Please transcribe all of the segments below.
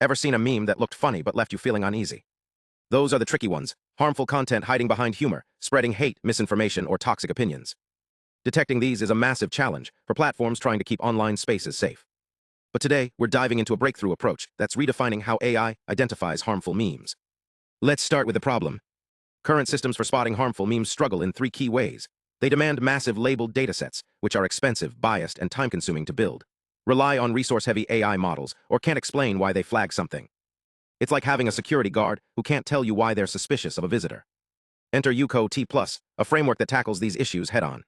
Ever seen a meme that looked funny but left you feeling uneasy? Those are the tricky ones, harmful content hiding behind humor, spreading hate, misinformation, or toxic opinions. Detecting these is a massive challenge for platforms trying to keep online spaces safe. But today, we're diving into a breakthrough approach that's redefining how AI identifies harmful memes. Let's start with the problem. Current systems for spotting harmful memes struggle in three key ways. They demand massive labeled datasets, which are expensive, biased, and time-consuming to build. Rely on resource-heavy AI models, or can't explain why they flag something. It's like having a security guard who can't tell you why they're suspicious of a visitor. Enter U-CoT+, a framework that tackles these issues head-on.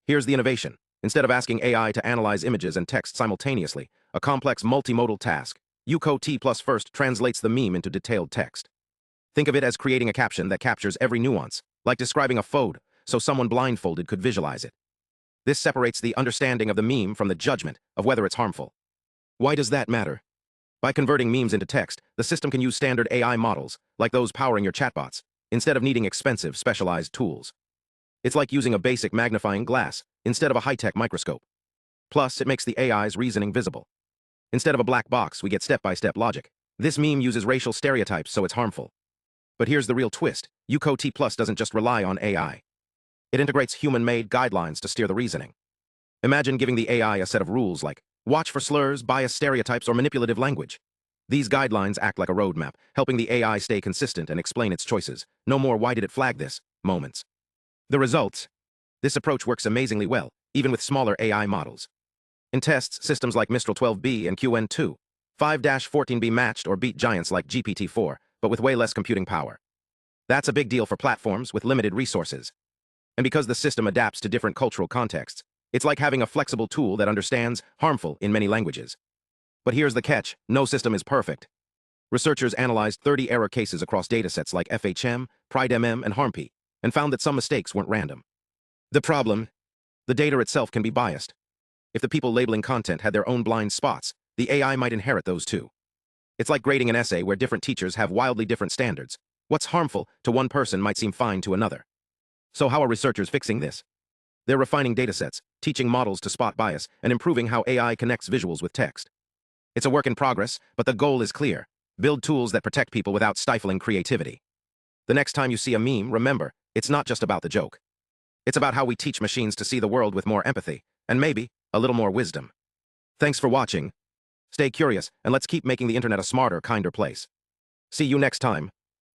Here's the innovation. Instead of asking AI to analyze images and text simultaneously, a complex multimodal task, U-CoT+ first translates the meme into detailed text. Think of it as creating a caption that captures every nuance, like describing a photo, so someone blindfolded could visualize it. This separates the understanding of the meme from the judgment of whether it's harmful. Why does that matter? By converting memes into text, the system can use standard AI models, like those powering your chatbots, instead of needing expensive, specialized tools. It's like using a basic magnifying glass, instead of a high-tech microscope. Plus, it makes the AI's reasoning visible. Instead of a black box, we get step-by-step logic. This meme uses racial stereotypes, so it's harmful. But here's the real twist. U-CoT+ doesn't just rely on AI. It integrates human-made guidelines to steer the reasoning. Imagine giving the AI a set of rules like, watch for slurs, bias stereotypes, or manipulative language. These guidelines act like a roadmap, helping the AI stay consistent and explain its choices. No more "why did it flag this?" moments. The results? This approach works amazingly well, even with smaller AI models. In tests, systems like Mistral 12B and QN2, 5-14B matched or beat giants like GPT-4, but with way less computing power. That's a big deal for platforms with limited resources. And because the system adapts to different cultural contexts, it's like having a flexible tool that understands harmful in many languages. But here's the catch: no system is perfect. Researchers analyzed 30 error cases across datasets like FHM, PrideMM, and HarmP, and found that some mistakes weren't random. The problem? The data itself can be biased. If the people labeling content had their own blind spots, the AI might inherit those too. It's like grading an essay where different teachers have wildly different standards. What's harmful to one person might seem fine to another. So how are researchers fixing this? They're refining datasets, teaching models to spot bias, and improving how AI connects visuals with text. It's a work in progress, but the goal is clear: build tools that protect people without stifling creativity. The next time you see a meme, remember, it's not just about the joke. It's about how we teach machines to see the world with more empathy, and maybe a little more wisdom. Thanks for watching. Stay curious, and let's keep making the internet a smarter, kinder place. See you next time.